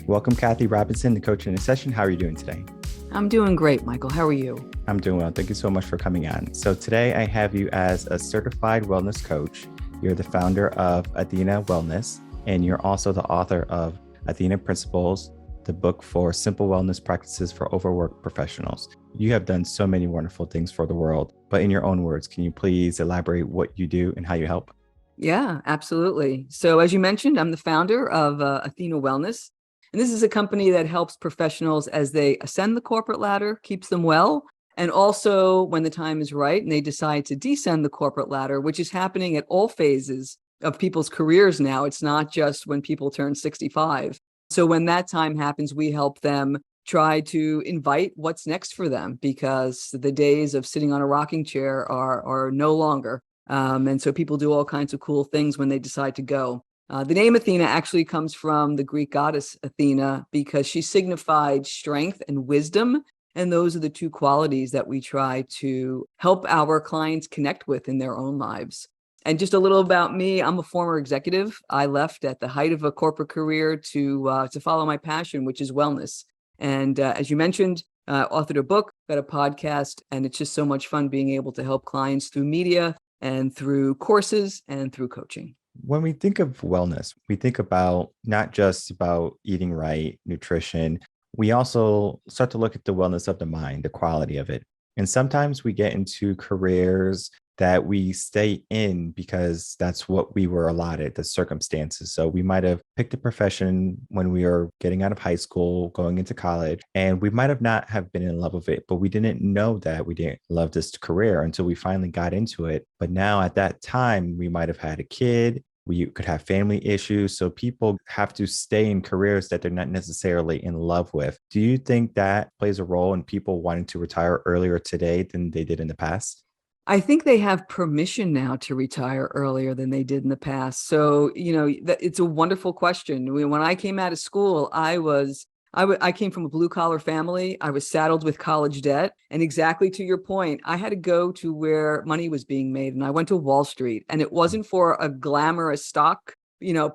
Welcome, Kathy Robinson, the coach in a session. How are you doing today? I'm doing great, Michael. How are you? I'm doing well. Thank you so much for coming on. So today I have you as a certified wellness coach. You're the founder of Athena Wellness, and you're also the author of Athena Principles, the book for simple wellness practices for overworked professionals. You have done so many wonderful things for the world, but in your own words, can you please elaborate what you do and how you help? Yeah, absolutely. So as you mentioned, I'm the founder of Athena Wellness. And this is a company that helps professionals as they ascend the corporate ladder, keeps them well. And also when the time is right and they decide to descend the corporate ladder, which is happening at all phases of people's careers now. It's not just when people turn 65. So when that time happens, we help them try to invite what's next for them because the days of sitting on a rocking chair are no longer. And so people do all kinds of cool things when they decide to go. The name Athena actually comes from the Greek goddess Athena because she signified strength and wisdom. And those are the two qualities that we try to help our clients connect with in their own lives. And just a little about me, I'm a former executive. I left at the height of a corporate career to follow my passion, which is wellness. And as you mentioned, authored a book, got a podcast, and it's just so much fun being able to help clients through media and through courses and through coaching. When we think of wellness, we think about not just about eating right, nutrition. We also start to look at the wellness of the mind, the quality of it. And sometimes we get into careers that we stay in because that's what we were allotted, the circumstances. So we might have picked a profession when we were getting out of high school, going into college, and we might have not have been in love with it, but we didn't know that we didn't love this career until we finally got into it. But now at that time, we might have had a kid. We could have family issues. So people have to stay in careers that they're not necessarily in love with. Do you think that plays a role in people wanting to retire earlier today than they did in the past? I think they have permission now to retire earlier than they did in the past. So, it's a wonderful question. When I came out of school, I came from a blue collar family. I was saddled with college debt. And exactly to your point, I had to go to where money was being made. And I went to Wall Street, and it wasn't for a glamorous stock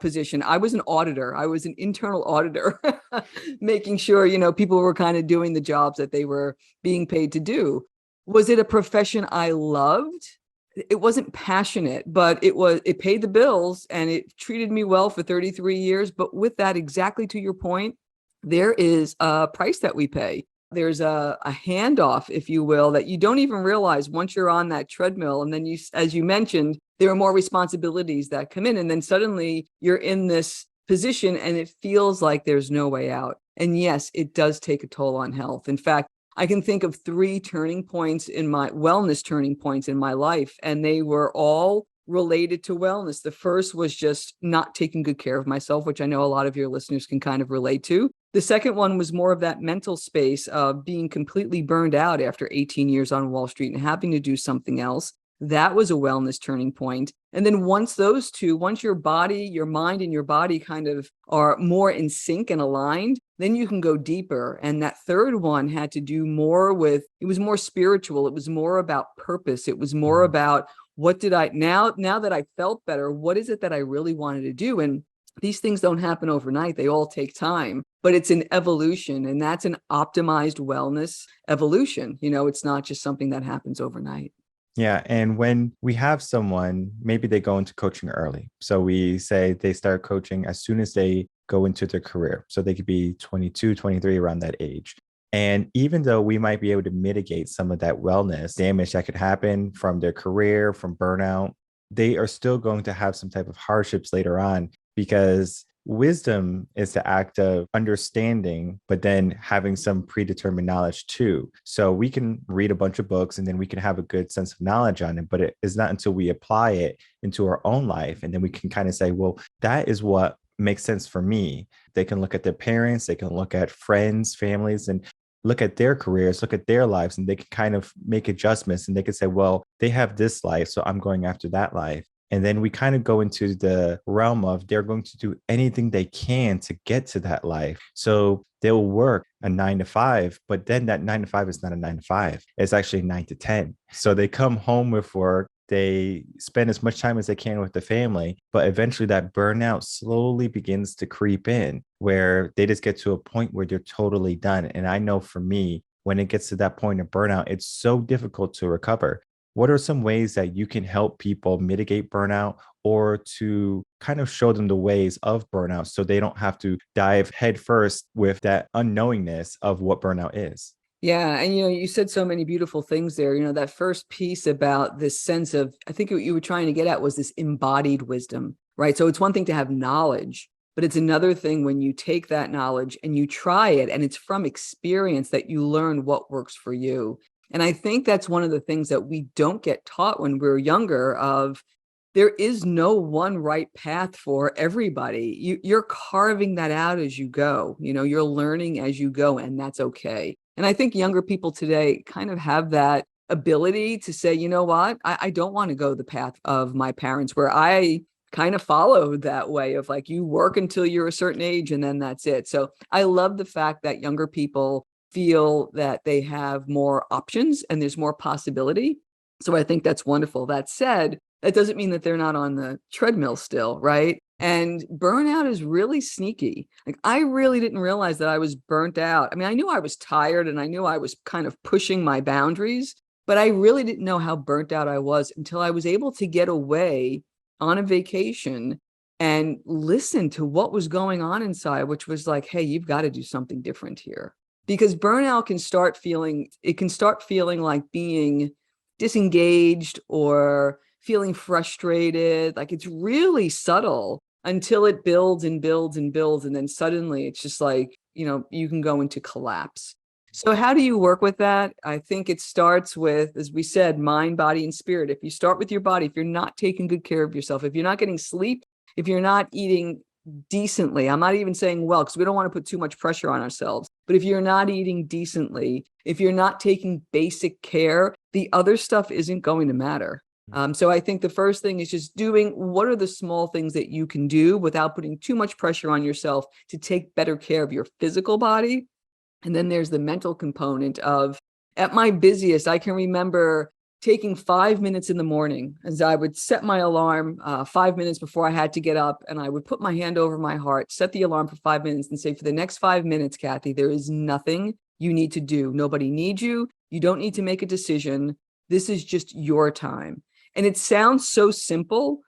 position. I was an auditor. I was an internal auditor, making sure, people were kind of doing the jobs that they were being paid to do. Was it a profession I loved? It wasn't passionate, but it paid the bills and it treated me well for 33 years. But with that, exactly to your point, there is a price that we pay. There's a handoff, if you will, that you don't even realize once you're on that treadmill. And then as you mentioned, there are more responsibilities that come in. And then suddenly you're in this position and it feels like there's no way out. And yes, it does take a toll on health. In fact, I can think of 3 turning points in my wellness turning points in my life, and they were all related to wellness. The first was just not taking good care of myself, which I know a lot of your listeners can kind of relate to. The second one was more of that mental space of being completely burned out after 18 years on Wall Street and having to do something else. That was a wellness turning point. And then once your body, your mind and your body kind of are more in sync and aligned, then you can go deeper. And that third one had to do more with, it was more spiritual. It was more about purpose. It was more about now that I felt better, what is it that I really wanted to do? And these things don't happen overnight. They all take time, but it's an evolution, and that's an optimized wellness evolution. It's not just something that happens overnight. Yeah. And when we have someone, maybe they go into coaching early. So we say they start coaching as soon as they go into their career. So they could be 22, 23, around that age. And even though we might be able to mitigate some of that wellness damage that could happen from their career, from burnout, they are still going to have some type of hardships later on because wisdom is the act of understanding, but then having some predetermined knowledge too. So we can read a bunch of books and then we can have a good sense of knowledge on it, but it is not until we apply it into our own life. And then we can kind of say, well, that is what makes sense for me. They can look at their parents, they can look at friends, families, and look at their careers, look at their lives, and they can kind of make adjustments and they can say, well, they have this life, so I'm going after that life. And then we kind of go into the realm of they're going to do anything they can to get to that life. So they'll work a 9 to 5, but then that 9 to 5 is not a 9 to 5. It's actually 9 to 10. So they come home with work They spend as much time as they can with the family, but eventually that burnout slowly begins to creep in where they just get to a point where they're totally done. And I know for me, when it gets to that point of burnout, it's so difficult to recover. What are some ways that you can help people mitigate burnout or to kind of show them the ways of burnout so they don't have to dive headfirst with that unknowingness of what burnout is? Yeah. And, you said so many beautiful things there. That first piece about this sense of, I think what you were trying to get at was this embodied wisdom, right? So it's one thing to have knowledge, but it's another thing when you take that knowledge and you try it, and it's from experience that you learn what works for you. And I think that's one of the things that we don't get taught when we're younger of, there is no one right path for everybody. You're carving that out as you go. You're learning as you go, and that's okay. And I think younger people today kind of have that ability to say, you know what, I don't want to go the path of my parents, where I kind of followed that way of like, you work until you're a certain age and then that's it. So I love the fact that younger people feel that they have more options and there's more possibility. So I think that's wonderful. That said, that doesn't mean that they're not on the treadmill still, right? And burnout is really sneaky. Like, I really didn't realize that I was burnt out. I mean, I knew I was tired and I knew I was kind of pushing my boundaries, but I really didn't know how burnt out I was until I was able to get away on a vacation and listen to what was going on inside, which was like, hey, you've got to do something different here. Because burnout can start feeling like being disengaged or feeling frustrated. Like, it's really subtle until it builds and builds and builds. And then suddenly it's just like, you can go into collapse. So how do you work with that? I think it starts with, as we said, mind, body, and spirit. If you start with your body, if you're not taking good care of yourself, if you're not getting sleep, if you're not eating decently, I'm not even saying well, because we don't want to put too much pressure on ourselves, but if you're not eating decently, if you're not taking basic care, the other stuff isn't going to matter. So I think the first thing is just doing, what are the small things that you can do without putting too much pressure on yourself to take better care of your physical body. And then there's the mental component of, at my busiest, I can remember taking 5 minutes in the morning as I would set my alarm 5 minutes before I had to get up, and I would put my hand over my heart, set the alarm for 5 minutes and say, for the next 5 minutes, Kathy, there is nothing you need to do. Nobody needs you. You don't need to make a decision. This is just your time. And it sounds so simple,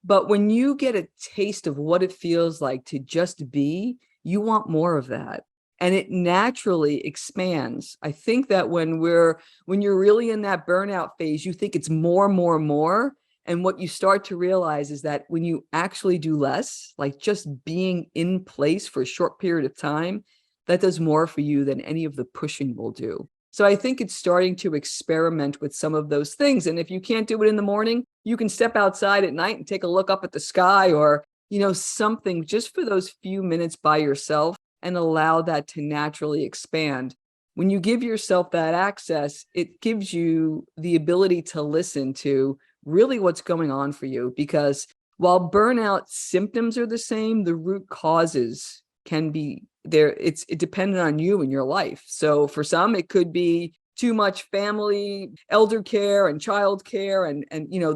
but when you get a taste of what it feels like to just be, you want more of that. And it naturally expands. I think that when you're really in that burnout phase, you think it's more, more, more. And what you start to realize is that when you actually do less, like just being in place for a short period of time, that does more for you than any of the pushing will do. So I think it's starting to experiment with some of those things. And if you can't do it in the morning, you can step outside at night and take a look up at the sky, or, something just for those few minutes by yourself, and allow that to naturally expand. When you give yourself that access, it gives you the ability to listen to really what's going on for you. Because while burnout symptoms are the same, the root causes can be there. It's dependent on you and your life. So for some, it could be too much family, elder care and child care, and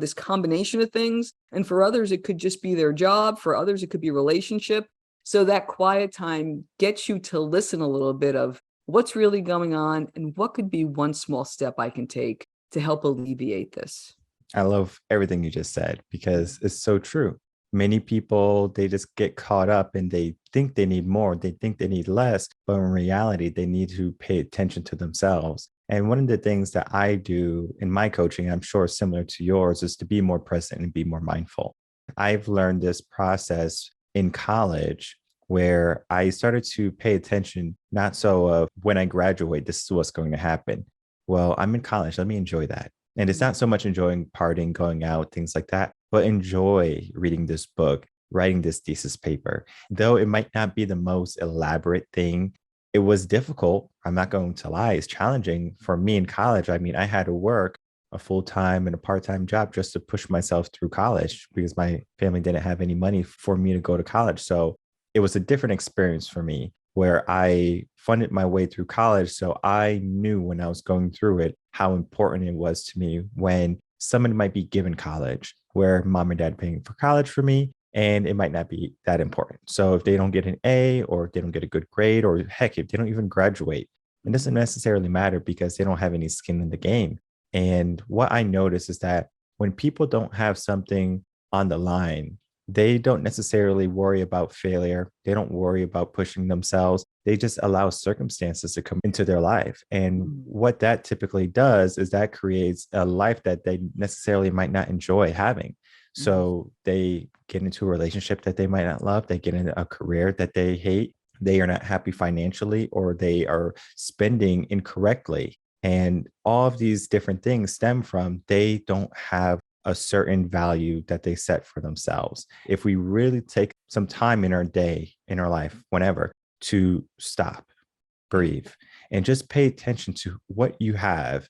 this combination of things. And for others, it could just be their job. For others, it could be relationship. So that quiet time gets you to listen a little bit of what's really going on and what could be one small step I can take to help alleviate this. I love everything you just said because it's so true. Many people, they just get caught up and they think they need more, they think they need less, but in reality, they need to pay attention to themselves. And one of the things that I do in my coaching, I'm sure similar to yours, is to be more present and be more mindful. I've learned this process in college where I started to pay attention, not so of when I graduate, this is what's going to happen. Well, I'm in college, let me enjoy that. And it's not so much enjoying partying, going out, things like that, but enjoy reading this book, writing this thesis paper. Though it might not be the most elaborate thing, it was difficult. I'm not going to lie. It's challenging for me in college. I mean, I had to work a full-time and a part-time job just to push myself through college because my family didn't have any money for me to go to college. So it was a different experience for me where I funded my way through college. So I knew when I was going through it how important it was to me when somebody might be given college where mom and dad paying for college for me, and it might not be that important. So if they don't get an A, or if they don't get a good grade, or heck, if they don't even graduate, it doesn't necessarily matter because they don't have any skin in the game. And what I notice is that when people don't have something on the line, they don't necessarily worry about failure. They don't worry about pushing themselves. They just allow circumstances to come into their life. And Mm. what that typically does is that creates a life that they necessarily might not enjoy having. Mhm. So they get into a relationship that they might not love. They get into a career that they hate. They are not happy financially, or they are spending incorrectly. And all of these different things stem from they don't have a certain value that they set for themselves. If we really take some time in our day, in our life, whenever, to stop, Yeah. breathe, and just pay attention to what you have,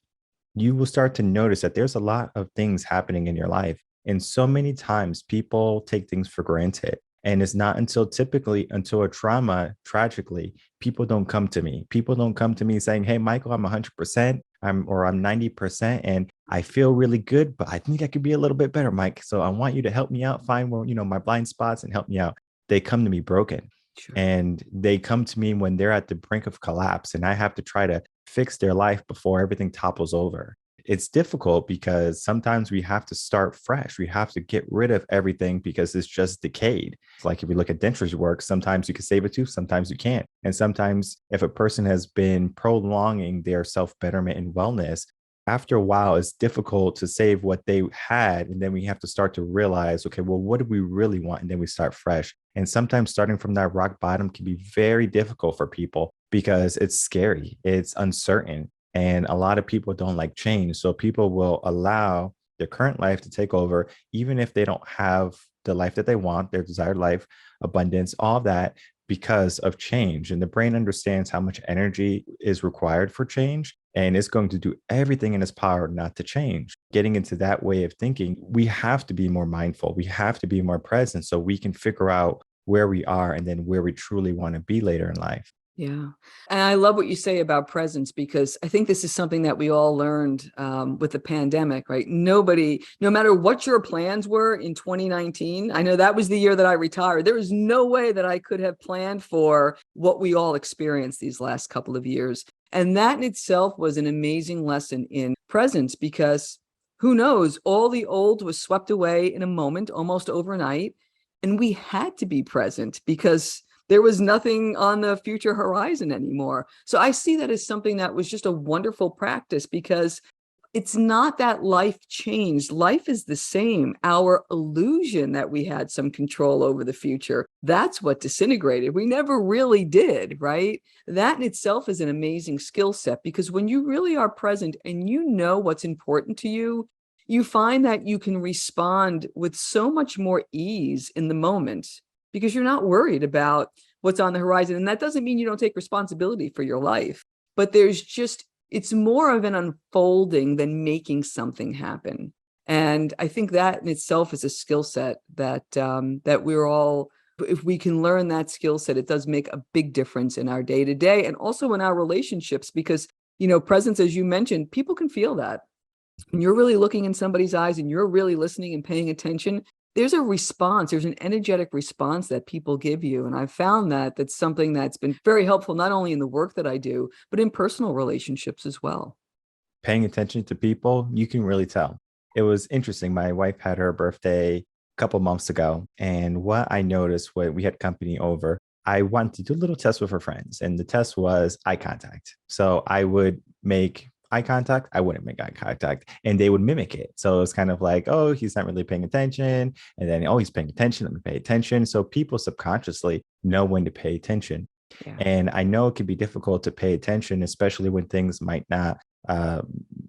you will start to notice that there's a lot of things happening in your life. And so many times people take things for granted. And it's not until typically until a trauma, tragically, people don't come to me. People don't come to me saying, "Hey, Michael, I'm 100%, I'm 90%, and I feel really good, but I think I could be a little bit better, Mike. So I want you to help me out, find where, my blind spots and help me out." They come to me broken. Sure. And they come to me when they're at the brink of collapse, and I have to try to fix their life before everything topples over. It's difficult because sometimes we have to start fresh. We have to get rid of everything because it's just decayed. Like if we look at dentistry work, sometimes you can save a tooth, sometimes you can't. And sometimes if a person has been prolonging their self betterment and wellness, after a while, it's difficult to save what they had. And then we have to start to realize, okay, well, what do we really want? And then we start fresh. And sometimes starting from that rock bottom can be very difficult for people because it's scary, it's uncertain. And a lot of people don't like change. So people will allow their current life to take over, even if they don't have the life that they want, their desired life, abundance, all that, because of change. And the brain understands how much energy is required for change. And it's going to do everything in its power not to change. Getting into that way of thinking, we have to be more mindful. We have to be more present so we can figure out where we are and then where we truly want to be later in life. Yeah. And I love what you say about presence, because I think this is something that we all learned with the pandemic, right? Nobody, no matter what your plans were in 2019, I know that was the year that I retired. There was no way that I could have planned for what we all experienced these last couple of years. And that in itself was an amazing lesson in presence, because who knows, all the old was swept away in a moment, almost overnight. And we had to be present because there was nothing on the future horizon anymore. So I see that as something that was just a wonderful practice, because it's not that life changed. Life is the same. Our illusion that we had some control over the future, that's what disintegrated. We never really did, right? That in itself is an amazing skill set, because when you really are present and you know what's important to you, you find that you can respond with so much more ease in the moment, because you're not worried about what's on the horizon. And that doesn't mean you don't take responsibility for your life, but there's just, it's more of an unfolding than making something happen. And I think that in itself is a skill set that that we're all, if we can learn that skill set, it does make a big difference in our day to day and also in our relationships, because, presence, as you mentioned, people can feel that. When you're really looking in somebody's eyes and you're really listening and paying attention, there's a response, there's an energetic response that people give you. And I've found that that's something that's been very helpful, not only in the work that I do, but in personal relationships as well. Paying attention to people, you can really tell. It was interesting. My wife had her birthday a couple months ago. And what I noticed when we had company over, I wanted to do a little test with her friends. And the test was eye contact. So I would make eye contact, I wouldn't make eye contact, and they would mimic it. So it's kind of like, oh, he's not really paying attention. And then, oh, he's paying attention. Let me pay attention. So people subconsciously know when to pay attention. Yeah. And I know it can be difficult to pay attention, especially when things might not uh,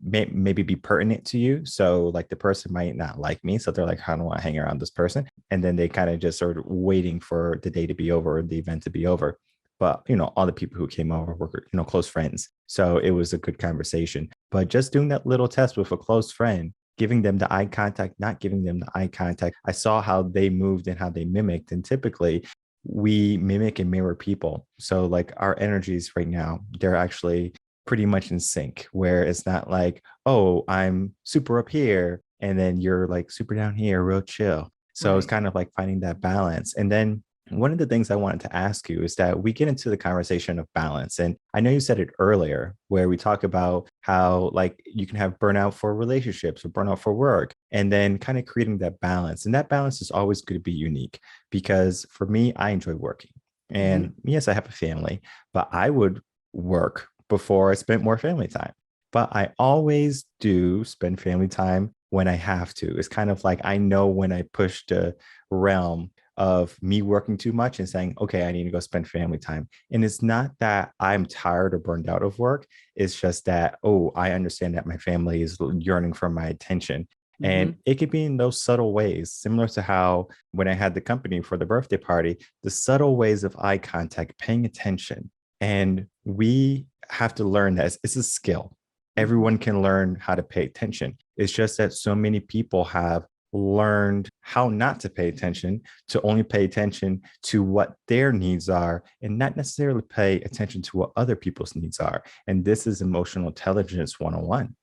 maybe be pertinent to you. So, like the person might not like me. So they're like, I don't want to hang around this person. And then they kind of just sort of waiting for the day to be over or the event to be over. But, all the people who came over were, close friends. So it was a good conversation. But just doing that little test with a close friend, giving them the eye contact, not giving them the eye contact, I saw how they moved and how they mimicked. And typically, we mimic and mirror people. So like our energies right now, they're actually pretty much in sync, where it's not like, oh, I'm super up here and then you're like super down here, real chill. So it's Right. kind of like finding that balance. And then one of the things I wanted to ask you is that we get into the conversation of balance. And I know you said it earlier, where we talk about how like you can have burnout for relationships or burnout for work, and then kind of creating that balance. And that balance is always going to be unique because for me, I enjoy working. Hmm. And yes, I have a family, but I would work before I spent more family time. But I always do spend family time when I have to. It's kind of like I know when I push the realm of me working too much and saying, okay, I need to go spend family time. And it's not that I'm tired or burned out of work. It's just that, oh, I understand that my family is yearning for my attention. And Hmm. it could be in those subtle ways, similar to how when I had the company for the birthday party, the subtle ways of eye contact, paying attention. And we have to learn that it's a skill. Hmm. Everyone can learn how to pay attention. It's just that so many people have learned how not to pay attention, to only pay attention to what their needs are and not necessarily pay attention to what other people's needs are. And this is emotional intelligence 101.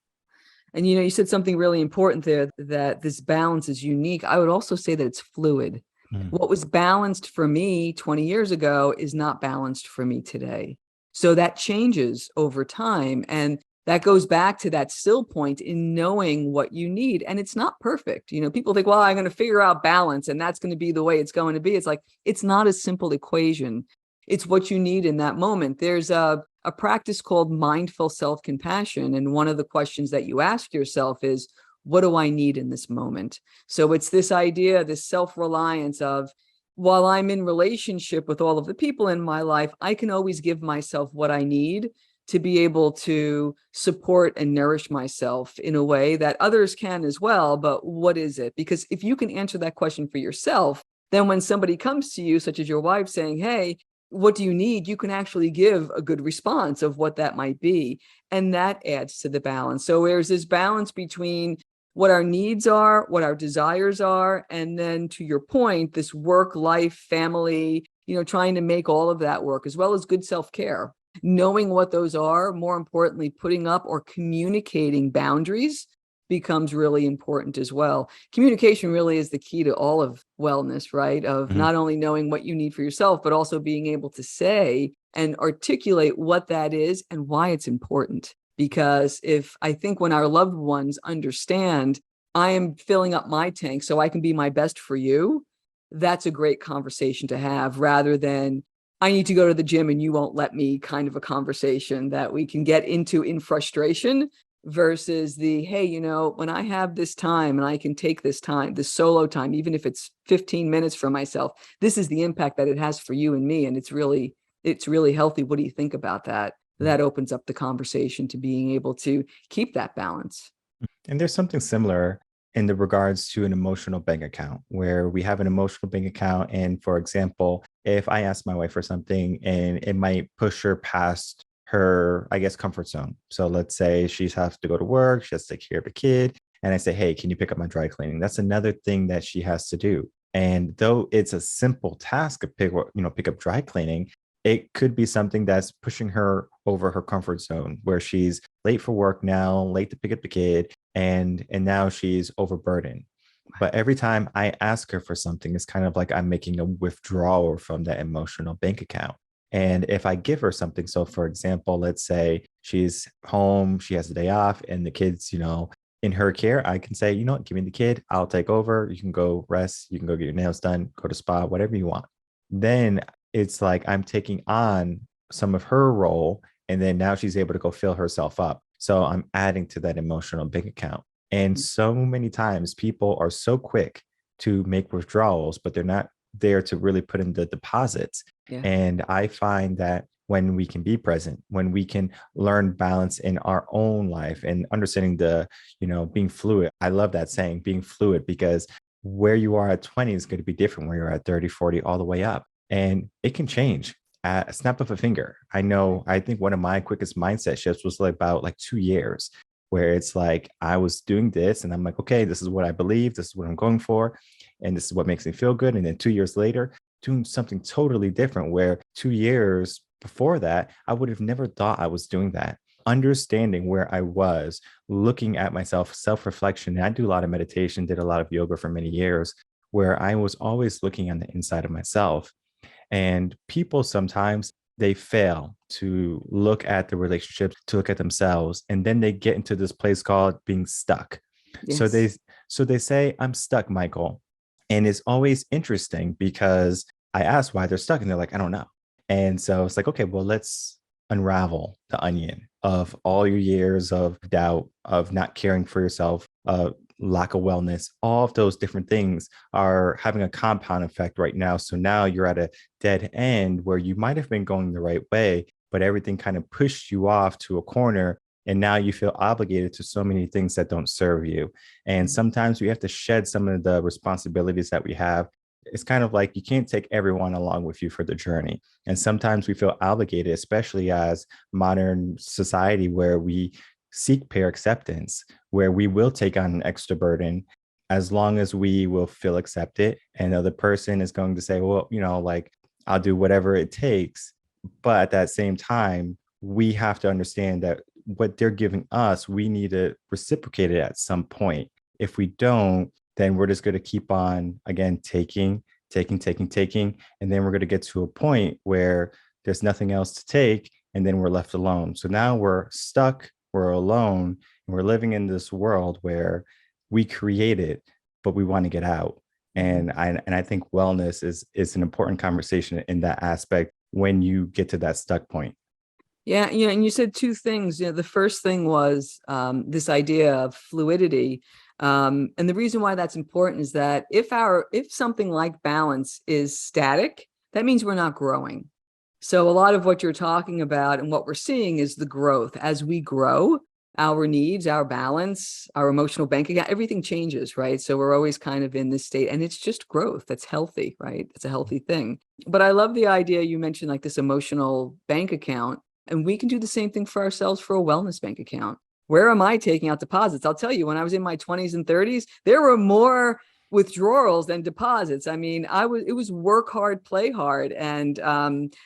And you said something really important there, that this balance is unique. I would also say that it's fluid. Mm. What was balanced for me 20 years ago is not balanced for me today. So that changes over time. And that goes back to that still point in knowing what you need. And it's not perfect. People think, well, I'm going to figure out balance and that's going to be the way it's going to be. It's like, it's not a simple equation. It's what you need in that moment. There's a practice called mindful self-compassion. And one of the questions that you ask yourself is, what do I need in this moment? So it's this idea, this self-reliance of, while I'm in relationship with all of the people in my life, I can always give myself what I need to be able to support and nourish myself in a way that others can as well. But what is it? Because if you can answer that question for yourself, then when somebody comes to you, such as your wife saying, hey, what do you need? You can actually give a good response of what that might be. And that adds to the balance. So there's this balance between what our needs are, what our desires are, and then to your point, this work, life, family, trying to make all of that work, as well as good self-care, knowing what those are, more importantly, putting up or communicating boundaries becomes really important as well. Communication really is the key to all of wellness, right? Of Mhm. not only knowing what you need for yourself, but also being able to say and articulate what that is and why it's important. Because if I think when our loved ones understand, I am filling up my tank so I can be my best for you, that's a great conversation to have, rather than I need to go to the gym and you won't let me kind of a conversation that we can get into in frustration, versus the, hey, when I have this time and I can take this time, this solo time, even if it's 15 minutes for myself, this is the impact that it has for you and me. And it's really healthy. What do you think about that? That opens up the conversation to being able to keep that balance. And there's something similar in the regards to an emotional bank account where we have an emotional bank account. And for example, if I ask my wife for something and it might push her past her, I guess, comfort zone. So let's say she has to go to work, she has to take care of the kid. And I say, hey, can you pick up my dry cleaning? That's another thing that she has to do. And though it's a simple task to pick up dry cleaning, it could be something that's pushing her over her comfort zone where she's late for work now, late to pick up the kid, and now she's overburdened. But every time I ask her for something, it's kind of like I'm making a withdrawal from that emotional bank account. And if I give her something, so for example, let's say she's home, she has a day off, and the kid's, in her care, I can say, what, give me the kid, I'll take over. You can go rest, you can go get your nails done, go to spa, whatever you want. Then it's like I'm taking on some of her role, and then now she's able to go fill herself up. So I'm adding to that emotional bank account. And so many times people are so quick to make withdrawals, but they're not there to really put in the deposits. Yeah. And I find that when we can be present, when we can learn balance in our own life and understanding being fluid. I love that saying, being fluid, because where you are at 20 is going to be different where you're at 30, 40, all the way up. And it can change at a snap of a finger. I think one of my quickest mindset shifts was about like 2 years, where it's like I was doing this and I'm like, okay, this is what I believe, this is what I'm going for, and this is what makes me feel good. And then 2 years later, doing something totally different, where 2 years before that, I would have never thought I was doing that. understanding where I was, looking at myself, self reflection. And I do a lot of meditation, did a lot of yoga for many years, where I was always looking on the inside of myself. And people sometimes they fail to look at the relationships, to look at themselves, and then they get into this place called being stuck. So they Yes. so they say, I'm stuck, Michael. And it's always interesting because I ask why they're stuck, and they're like, I don't know. And so it's like, okay, well, let's unravel the onion of all your years of doubt, of not caring for yourself, lack of wellness. All of those different things are having a compound effect right now. So now you're at a dead end where you might have been going the right way, but everything kind of pushed you off to a corner. And now you feel obligated to so many things that don't serve you. And sometimes we have to shed some of the responsibilities that we have. It's kind of like you can't take everyone along with you for the journey. And sometimes we feel obligated, especially as modern society where we seek peer acceptance, where we will take on an extra burden as long as we will feel accepted. And the other person is going to say, well, like I'll do whatever it takes. But at that same time, we have to understand that what they're giving us, we need to reciprocate it at some point. If we don't, then we're just going to keep on, again, taking. And then we're going to get to a point where there's nothing else to take. And then we're left alone. So now we're stuck, we're alone, and we're living in this world where we create it, but we want to get out. And I think wellness is an important conversation in that aspect when you get to that stuck point. Yeah, and you said two things. The first thing was this idea of fluidity. And the reason why that's important is that if something like balance is static, that means we're not growing. So a lot of what you're talking about and what we're seeing is the growth. As we grow, our needs, our balance, our emotional bank account, everything changes, right? So we're always kind of in this state, and it's just growth. That's healthy, right? It's a healthy thing. But I love the idea you mentioned, like this emotional bank account, and we can do the same thing for ourselves for a wellness bank account. Where am I taking out deposits? I'll tell you, when I was in my 20s and 30s, there were more withdrawals than deposits. I mean, it was work hard, play hard, and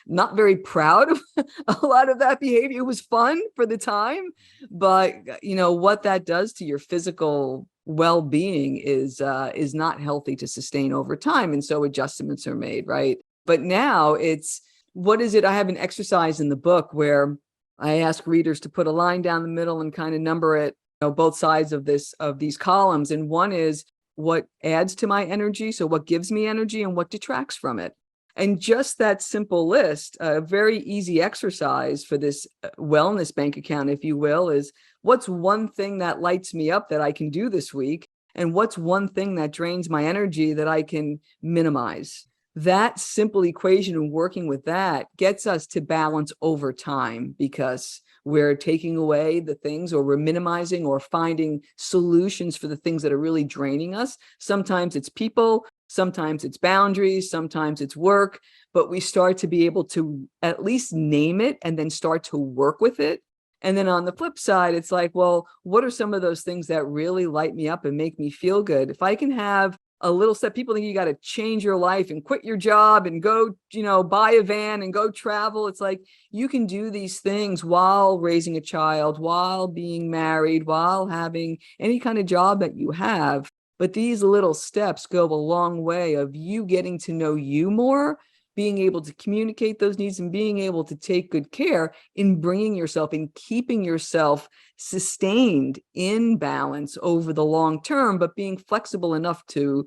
not very proud of a lot of that behavior. It was fun for the time, but what that does to your physical well-being is not healthy to sustain over time, and so adjustments are made, right? But now it's, what is it? I have an exercise in the book where I ask readers to put a line down the middle and kind of number it, both sides of these columns. And one is what adds to my energy, so what gives me energy, and what detracts from it. And just that simple list, a very easy exercise for this wellness bank account, if you will, is what's one thing that lights me up that I can do this week, and what's one thing that drains my energy that I can minimize. That simple equation and working with that gets us to balance over time, because we're taking away the things, or we're minimizing or finding solutions for the things that are really draining us. Sometimes it's people, sometimes it's boundaries, sometimes it's work, but we start to be able to at least name it and then start to work with it. And then on the flip side, it's like, well, what are some of those things that really light me up and make me feel good? If I can have a little step, people think you got to change your life and quit your job and go, buy a van and go travel. It's like, you can do these things while raising a child, while being married, while having any kind of job that you have. But these little steps go a long way of you getting to know you more, being able to communicate those needs, and being able to take good care in bringing yourself and keeping yourself sustained in balance over the long term, but being flexible enough to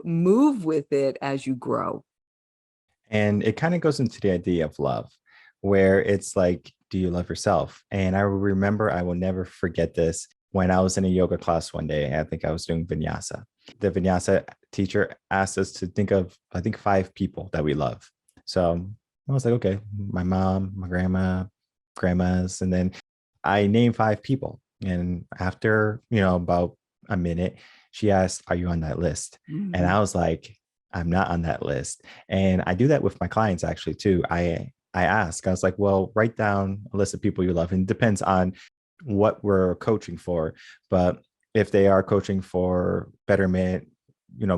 move with it as you grow. And it kind of goes into the idea of love, where it's like, do you love yourself? And I remember, I will never forget this, when I was in a yoga class one day. I think I was doing vinyasa. The vinyasa teacher asked us to think of, I think, 5 people that we love. So I was like, okay, my mom, my grandmas. And then I named 5 people. And after, about a minute, she asked, are you on that list? And Mm-hmm. I was like, I'm not on that list. And I do that with my clients actually too. I ask, I was like, well, write down a list of people you love. And it depends on what we're coaching for. But if they are coaching for betterment,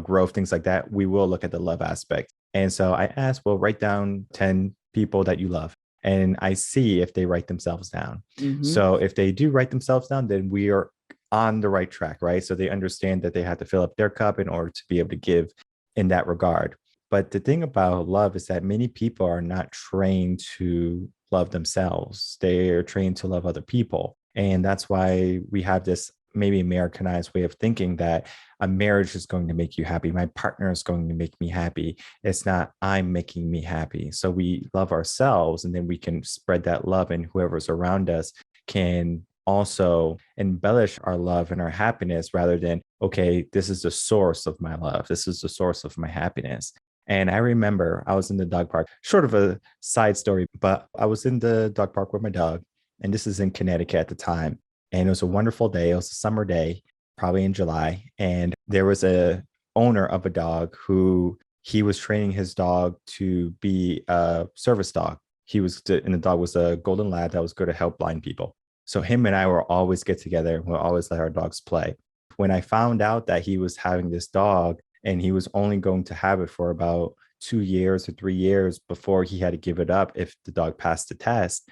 growth, things like that, we will look at the love aspect. And so I asked, well, write down 10 people that you love. and I see if they write themselves down. Mm-hmm. So if they do write themselves down, then we are on the right track, right? So they understand that they have to fill up their cup in order to be able to give in that regard. But the thing about love is that many people are not trained to love themselves. They are trained to love other people. And that's why we have this maybe Americanized way of thinking that a marriage is going to make you happy. My partner is going to make me happy. It's not I'm making me happy. So we love ourselves, and then we can spread that love, and whoever's around us can also embellish our love and our happiness rather than, okay, this is the source of my love. This is the source of my happiness. And I remember I was in the dog park, short of a side story, but I was in the dog park with my dog. And this is in Connecticut at the time. And it was a wonderful day. It was a summer day, probably in July. And there was a owner of a dog who he was training his dog to be a service dog. And the dog was a golden lab that was good to help blind people. So him and I will always get together. We'll always let our dogs play. When I found out that he was having this dog and he was only going to have it for about 2 years or 3 years before he had to give it up if the dog passed the test,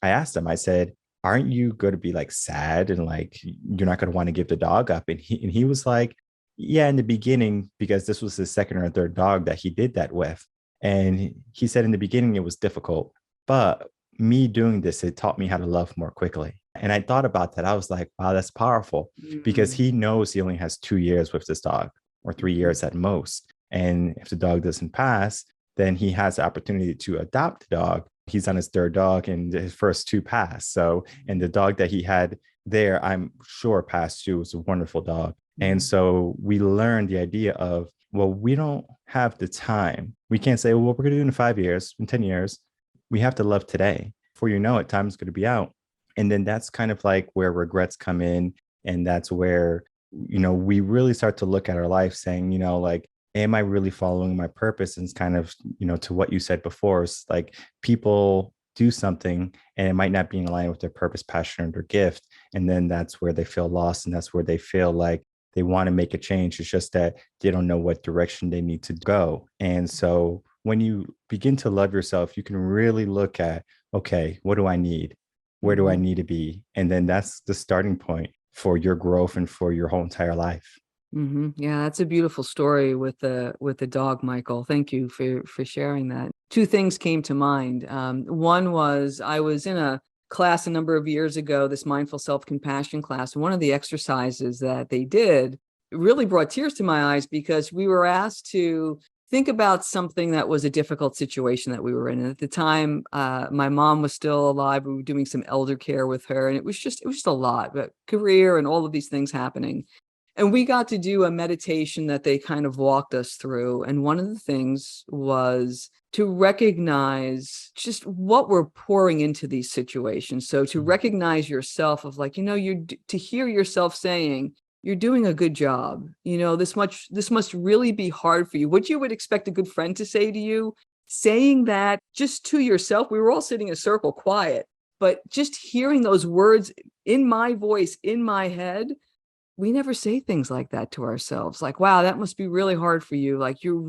I asked him, I said, aren't you going to be like sad and like you're not going to want to give the dog up? And he was like, yeah, in the beginning, because this was his second or third dog that he did that with. And he said in the beginning it was difficult, but me doing this, it taught me how to love more quickly. And I thought about that. I was like, wow, that's powerful, because Mm-hmm. he knows he only has 2 years with this dog, or 3 years at most. And if the dog doesn't pass, then he has the opportunity to adopt the dog. He's on his third dog and his first two passed. So, and the dog that he had there, I'm sure passed too, was a wonderful dog. And so we learned the idea of, well, we don't have the time. We can't say, well, we're going to do it in 5 years, in 10 years. We have to love today. Before you know it, time's going to be out. And then that's kind of like where regrets come in. And that's where, we really start to look at our life saying, like, am I really following my purpose? And it's kind of, to what you said before, it's like people do something and it might not be in line with their purpose, passion, or their gift. And then that's where they feel lost. And that's where they feel like they want to make a change. It's just that they don't know what direction they need to go. And so when you begin to love yourself, you can really look at, okay, what do I need? Where do I Mm-hmm. need to be? And then that's the starting point for your growth and for your whole entire life. Mm-hmm. Yeah, that's a beautiful story with the dog, Michael. Thank you for sharing that. Two things came to mind. One was I was in a class a number of years ago, this mindful self-compassion class. And one of the exercises that they did really brought tears to my eyes because we were asked to think about something that was a difficult situation that we were in. And at the time, my mom was still alive. We were doing some elder care with her, and it was just a lot, but career and all of these things happening. And we got to do a meditation that they kind of walked us through. And one of the things was to recognize just what we're pouring into these situations. So to recognize yourself of like, to hear yourself saying, you're doing a good job. This must really be hard for you. What you would expect a good friend to say to you, saying that just to yourself. We were all sitting in a circle quiet, but just hearing those words in my voice, in my head, we never say things like that to ourselves. Like, wow, that must be really hard for you. Like you're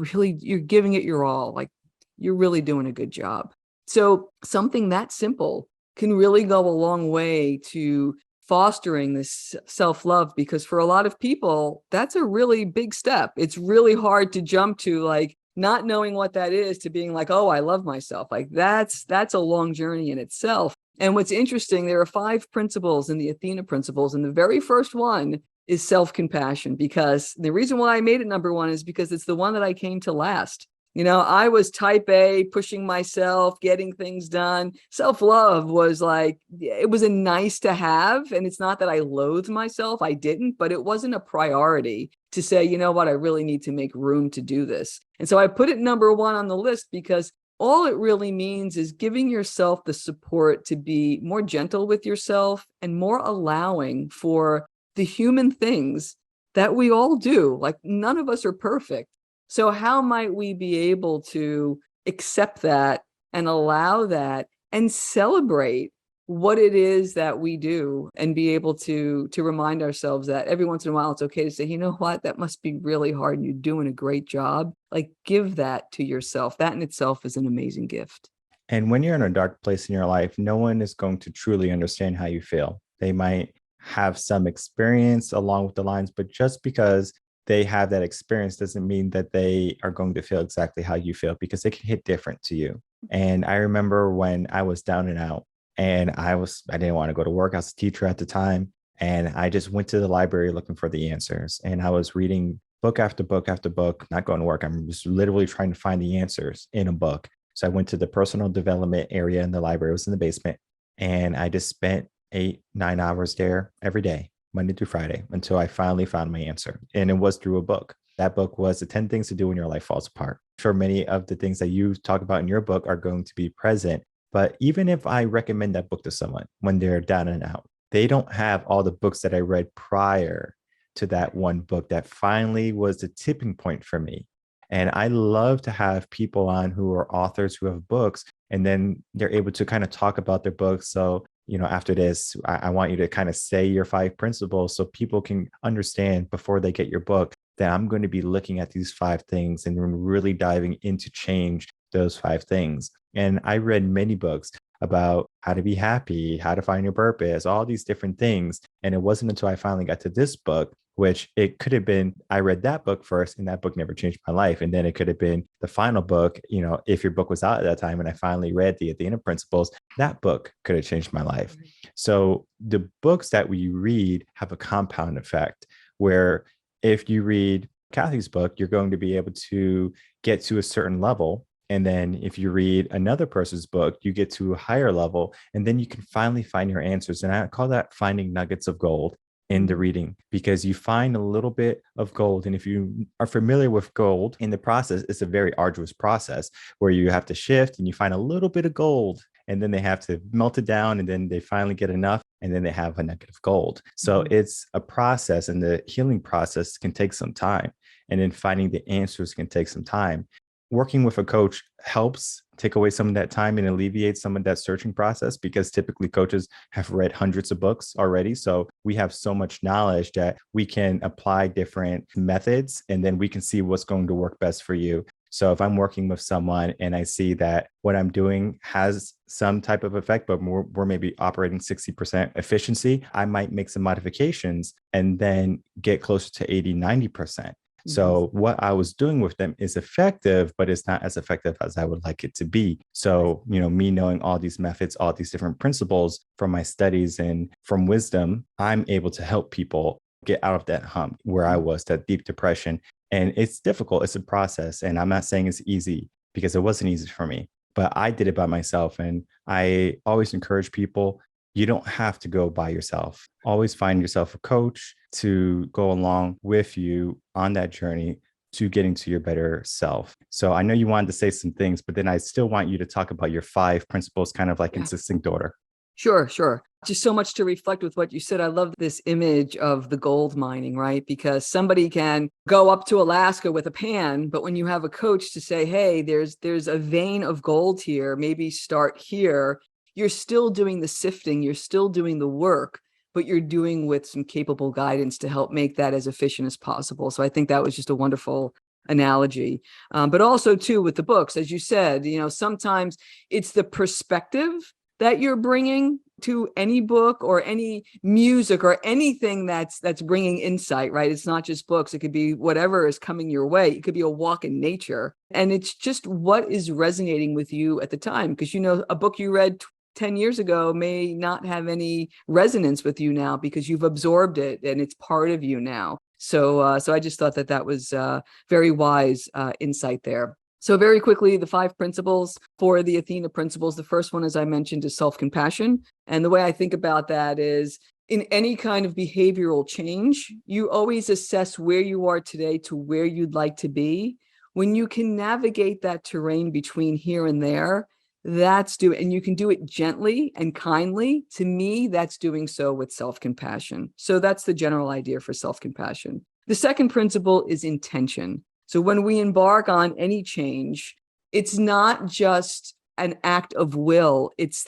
giving it your all. Like you're really doing a good job. So something that simple can really go a long way to fostering this self-love, because for a lot of people, that's a really big step. It's really hard to jump to like not knowing what that is to being like, oh, I love myself. Like that's a long journey in itself. And what's interesting, there are 5 principles in the Athena principles. And the very first one is self-compassion, because the reason why I made it number 1 is because it's the one that I came to last. I was type A, pushing myself, getting things done. Self-love was like, it was a nice to have. And it's not that I loathed myself. I didn't, but it wasn't a priority to say, you know what, I really need to make room to do this. And so I put it number 1 on the list because all it really means is giving yourself the support to be more gentle with yourself and more allowing for the human things that we all do. Like none of us are perfect. So how might we be able to accept that and allow that and celebrate what it is that we do, and be able to remind ourselves that every once in a while it's okay to say, you know what, that must be really hard and you're doing a great job. Like give that to yourself. That in itself is an amazing gift. And when you're in a dark place in your life, no one is going to truly understand how you feel. They might have some experience along with the lines, but just because they have that experience doesn't mean that they are going to feel exactly how you feel, because it can hit different to you. And I remember when I was down and out, and I didn't want to go to work. I was a teacher at the time, and I just went to the library looking for the answers. And I was reading book after book after book, not going to work. I'm just literally trying to find the answers in a book. So I went to the personal development area in the library. It was in the basement. And I just spent 8, 9 hours there every day, Monday through Friday, until I finally found my answer. And it was through a book. That book was the 10 Things to Do When Your Life Falls Apart. Sure, many of the things that you talk about in your book are going to be present. But even if I recommend that book to someone when they're down and out, they don't have all the books that I read prior to that one book that finally was the tipping point for me. And I love to have people on who are authors who have books, and then they're able to kind of talk about their books. So, after this, I want you to kind of say your 5 principles so people can understand before they get your book that I'm going to be looking at these 5 things and really diving into change those 5 things. And I read many books about how to be happy, how to find your purpose, all these different things. And it wasn't until I finally got to this book, which it could have been, I read that book first and that book never changed my life. And then it could have been the final book, if your book was out at that time and I finally read the Athena Principles, that book could have changed my life. So the books that we read have a compound effect where if you read Kathy's book, you're going to be able to get to a certain level. And then if you read another person's book, you get to a higher level, and then you can finally find your answers. And I call that finding nuggets of gold in the reading, because you find a little bit of gold. And if you are familiar with gold in the process, it's a very arduous process where you have to shift and you find a little bit of gold, and then they have to melt it down, and then they finally get enough, and then they have a nugget of gold. So it's a process, and the healing process can take some time. And then finding the answers can take some time. Working with a coach helps take away some of that time and alleviate some of that searching process, because typically coaches have read hundreds of books already. So we have so much knowledge that we can apply different methods, and then we can see what's going to work best for you. So if I'm working with someone and I see that what I'm doing has some type of effect, but we're maybe operating 60% efficiency, I might make some modifications and then get closer to 80, 90%. So what I was doing with them is effective, but it's not as effective as I would like it to be. So, me knowing all these methods, all these different principles from my studies and from wisdom, I'm able to help people get out of that hump where I was, that deep depression. And it's difficult. It's a process. And I'm not saying it's easy, because it wasn't easy for me, but I did it by myself. And I always encourage people, you don't have to go by yourself. Always find yourself a coach to go along with you on that journey to getting to your better self. So I know you wanted to say some things, but then I still want you to talk about your 5 principles, kind of like in succinct order. Sure. Just so much to reflect with what you said. I love this image of the gold mining, right? Because somebody can go up to Alaska with a pan, but when you have a coach to say, hey, there's a vein of gold here, maybe start here, you're still doing the sifting, you're still doing the work, but you're doing with some capable guidance to help make that as efficient as possible. So I think that was just a wonderful analogy. But also too, with the books, as you said, sometimes it's the perspective that you're bringing to any book or any music or anything that's bringing insight, right? It's not just books. It could be whatever is coming your way. It could be a walk in nature. And it's just what is resonating with you at the time. Because, a book you read 10 years ago may not have any resonance with you now because you've absorbed it and it's part of you now. So I just thought that was very wise insight there. So very quickly, the 5 principles for the Athena principles. The first one, as I mentioned, is self-compassion. And the way I think about that is in any kind of behavioral change, you always assess where you are today to where you'd like to be. When you can navigate that terrain between here and there, and you can do it gently and kindly. To me, that's doing so with self-compassion. So that's the general idea for self-compassion. The second principle is intention. So when we embark on any change, it's not just an act of will. It's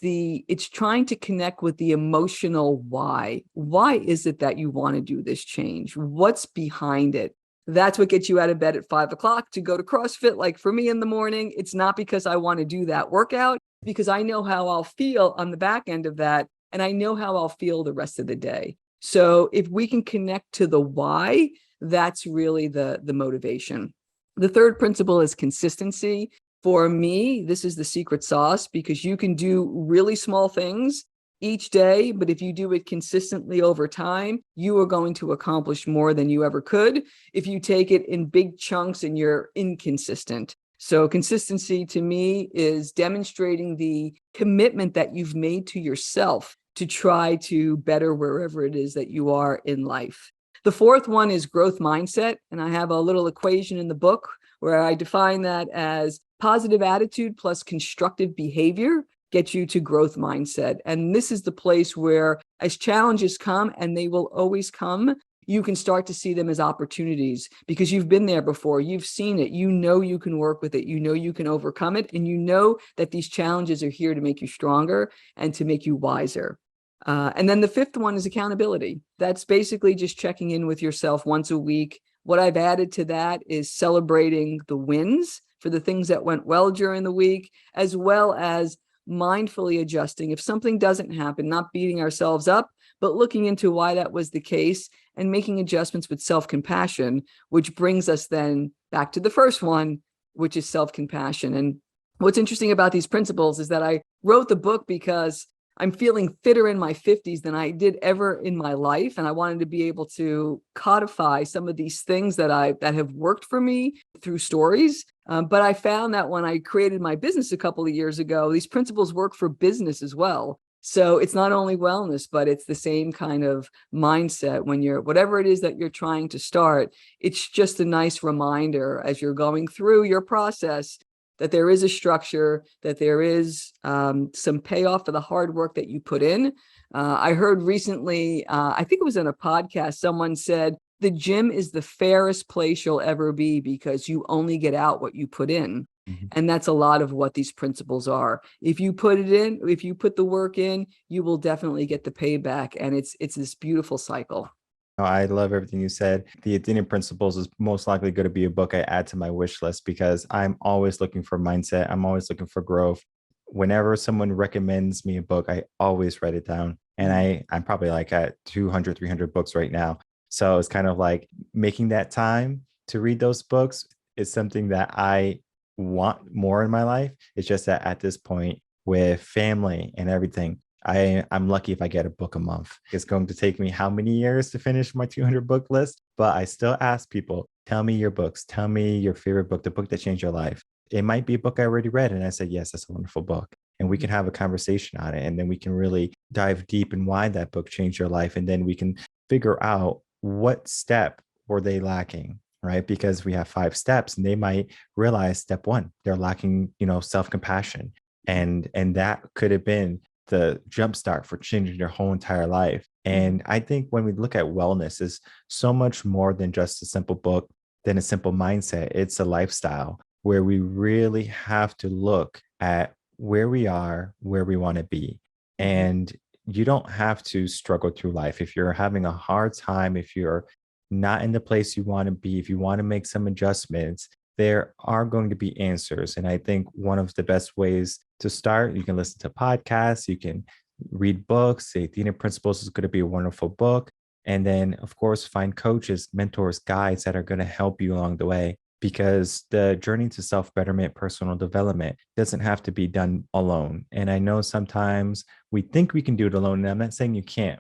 trying to connect with the emotional why. Why is it that you want to do this change? What's behind it? That's what gets you out of bed at 5 o'clock to go to CrossFit. Like for me in the morning, it's not because I want to do that workout. because I know how I'll feel on the back end of that, and I know how I'll feel the rest of the day. So if we can connect to the why, that's really the motivation. The third principle is consistency. For me, this is the secret sauce, because you can do really small things each day, but if you do it consistently over time, you are going to accomplish more than you ever could if you take it in big chunks and you're inconsistent. So consistency to me is demonstrating the commitment that you've made to yourself to try to better wherever it is that you are in life. The fourth one is growth mindset. And I have a little equation in the book where I define that as positive attitude plus constructive behavior gets you to growth mindset. And this is the place where, as challenges come, and they will always come, you can start to see them as opportunities because you've been there before. You've seen it. You know you can work with it. You know you can overcome it. And you know that these challenges are here to make you stronger and to make you wiser. And then the fifth one is accountability. That's basically just checking in with yourself once a week. What I've added to that is celebrating the wins for the things that went well during the week, as well as mindfully adjusting. If something doesn't happen, not beating ourselves up, but looking into why that was the case and making adjustments with self-compassion, which brings us then back to the first one, which is self-compassion. And what's interesting about these principles is that I wrote the book because I'm feeling fitter in my 50s than I did ever in my life. And I wanted to be able to codify some of these things that have worked for me through stories. But I found that when I created my business a couple of years ago, these principles work for business as well. So it's not only wellness, but it's the same kind of mindset when you're, whatever it is that you're trying to start. It's just a nice reminder as you're going through your process that there is a structure, that there is some payoff for the hard work that you put in. I heard recently, I think it was in a podcast, someone said, the gym is the fairest place you'll ever be because you only get out what you put in. Mm-hmm. And that's a lot of what these principles are. If you put it in, if you put the work in, you will definitely get the payback. And it's this beautiful cycle. I love everything you said. The Athenian Principles is most likely going to be a book I add to my wish list because I'm always looking for mindset. I'm always looking for growth. Whenever someone recommends me a book, I always write it down. And I'm probably like at 200, 300 books right now. So it's kind of like making that time to read those books is something that I want more in my life. It's just that at this point with family and everything, I'm lucky if I get a book a month. It's going to take me how many years to finish my 200 book list? But I still ask people, tell me your books. Tell me your favorite book, the book that changed your life. It might be a book I already read. And I said, yes, that's a wonderful book. And we can have a conversation on it. And then we can really dive deep in why that book changed your life. And then we can figure out what step were they lacking, right? Because we have 5 steps and they might realize step 1, they're lacking, self-compassion. And that could have been the jumpstart for changing their whole entire life. And I think when we look at wellness, is so much more than just a simple book, than a simple mindset. It's a lifestyle where we really have to look at where we are, where we want to be. And you don't have to struggle through life. If you're having a hard time, if you're not in the place you want to be, if you want to make some adjustments, there are going to be answers. And I think one of the best ways to start, you can listen to podcasts, you can read books. The Athena Principles is going to be a wonderful book. And then, of course, find coaches, mentors, guides that are going to help you along the way, because the journey to self-betterment, personal development doesn't have to be done alone. And I know sometimes we think we can do it alone. And I'm not saying you can't.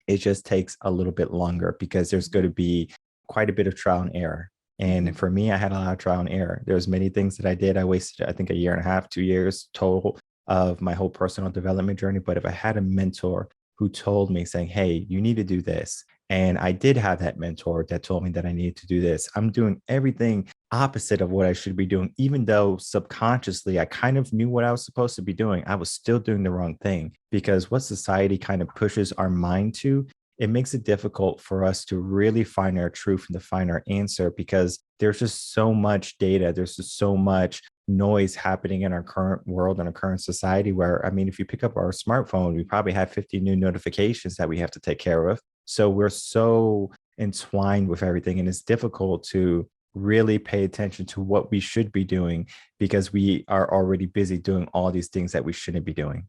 It just takes a little bit longer because there's going to be quite a bit of trial and error. And for me, I had a lot of trial and error. There's many things that I did. I wasted, I think, 1.5 years, 2 years total of my whole personal development journey. But if I had a mentor who told me saying, hey, you need to do this. And I did have that mentor that told me that I needed to do this. I'm doing everything opposite of what I should be doing, even though subconsciously I kind of knew what I was supposed to be doing. I was still doing the wrong thing, because what society kind of pushes our mind to, it makes it difficult for us to really find our truth and to find our answer, because there's just so much data. There's just so much noise happening in our current world and our current society where, I mean, if you pick up our smartphone, we probably have 50 new notifications that we have to take care of. So we're so entwined with everything, and it's difficult to really pay attention to what we should be doing because we are already busy doing all these things that we shouldn't be doing.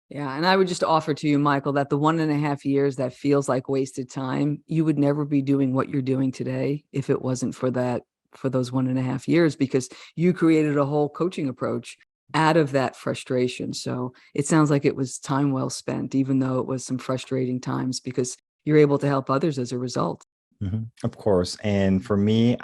Yeah. And I would just offer to you, Michael, that the 1.5 years that feels like wasted time, you would never be doing what you're doing today if it wasn't for that, for those 1.5 years, because you created a whole coaching approach out of that frustration. So it sounds like it was time well spent, even though it was some frustrating times, because you're able to help others as a result. Of course. And for me,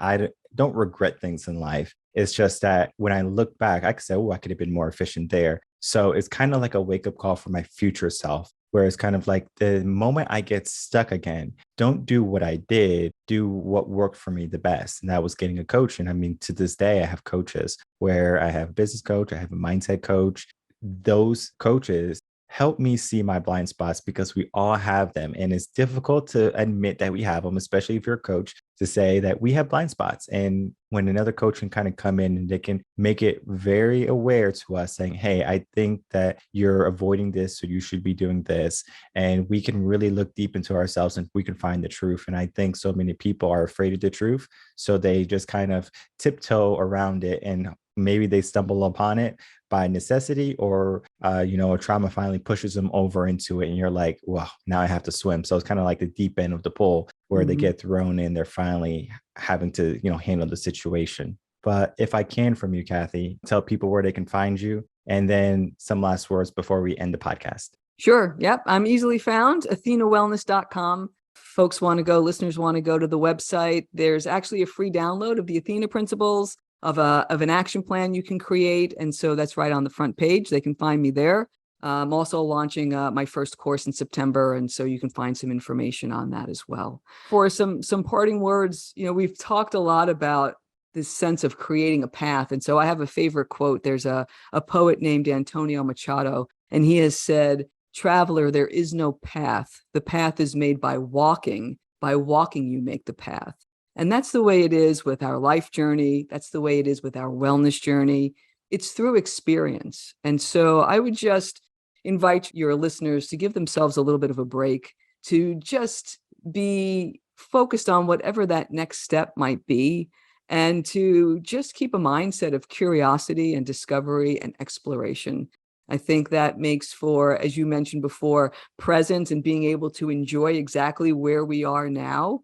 don't regret things in life. It's just that when I look back, I could say, oh, I could have been more efficient there. So it's kind of like a wake up call for my future self, where it's kind of like the moment I get stuck again, don't do what I did, do what worked for me the best. And that was getting a coach. And I mean, to this day, I have coaches where I have a business coach, I have a mindset coach. Those coaches help me see my blind spots because we all have them. And it's difficult to admit that we have them, especially if you're a coach, to say that we have blind spots. And when another coach can kind of come in and they can make it very aware to us saying, hey, I think that you're avoiding this, so you should be doing this. And we can really look deep into ourselves and we can find the truth. And I think so many people are afraid of the truth. So they just kind of tiptoe around it, and maybe they stumble upon it by necessity, or a trauma finally pushes them over into it and you're like, well, now I have to swim. So it's kind of like the deep end of the pool where they get thrown in, they're finally having to handle the situation. But if I can, from you, Kathy, tell people where they can find you, and then some last words before we end the podcast. Sure. Yep. I'm easily found, athenawellness.com. Folks want to go, listeners want to go to the website. There's actually a free download of the Athena principles, of an action plan you can create. And so that's right on the front page. They can find me there. I'm also launching my first course in September. And so you can find some information on that as well. For some parting words, we've talked a lot about this sense of creating a path. And so I have a favorite quote. There's a poet named Antonio Machado, and he has said, "Traveler, there is no path. The path is made by walking. By walking, you make the path." And that's the way it is with our life journey. That's the way it is with our wellness journey. It's through experience. And so I would just invite your listeners to give themselves a little bit of a break, to just be focused on whatever that next step might be, and to just keep a mindset of curiosity and discovery and exploration. I think that makes for, as you mentioned before, presence and being able to enjoy exactly where we are now.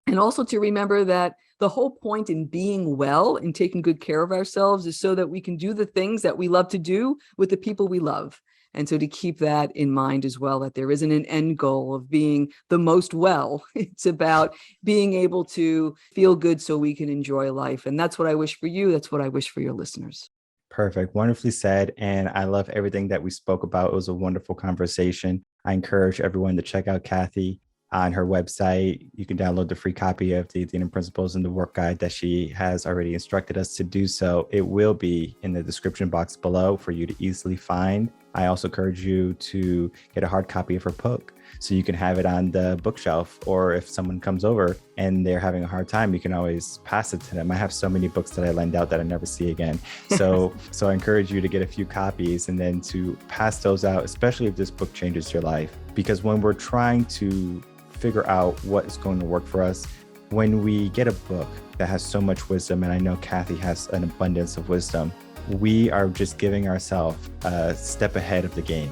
And also to remember that the whole point in being well and taking good care of ourselves is so that we can do the things that we love to do with the people we love. And so to keep that in mind as well, that there isn't an end goal of being the most well. It's about being able to feel good so we can enjoy life. And that's what I wish for you. That's what I wish for your listeners. Perfect. Wonderfully said. And I love everything that we spoke about. It was a wonderful conversation. I encourage everyone to check out Kathy on her website. You can download the free copy of the Athena Principles and the work guide that she has already instructed us to do so. It will be in the description box below for you to easily find. I also encourage you to get a hard copy of her book so you can have it on the bookshelf, or if someone comes over and they're having a hard time, you can always pass it to them. I have so many books that I lend out that I never see again. So I encourage you to get a few copies and then to pass those out, especially if this book changes your life. Because when we're trying to figure out what is going to work for us, when we get a book that has so much wisdom, and I know Kathy has an abundance of wisdom, we are just giving ourselves a step ahead of the game,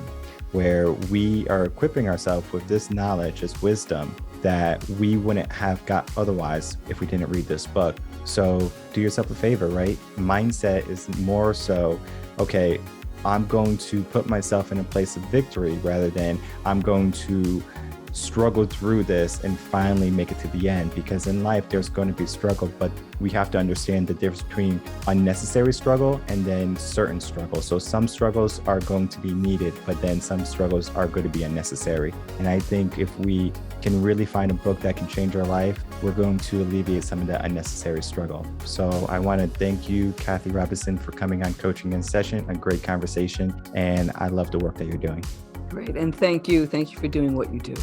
where we are equipping ourselves with this knowledge, this wisdom that we wouldn't have got otherwise if we didn't read this book. So do yourself a favor, right? Mindset is more so, okay, I'm going to put myself in a place of victory rather than I'm going to struggle through this and finally make it to the end. Because in life, there's going to be struggle, but we have to understand the difference between unnecessary struggle and then certain struggle. So some struggles are going to be needed, but then some struggles are going to be unnecessary. And I think if we can really find a book that can change our life, we're going to alleviate some of that unnecessary struggle. So I want to thank you, Kathy Robinson, for coming on Coaching in Session, a great conversation. And I love the work that you're doing. Great. And thank you. Thank you for doing what you do.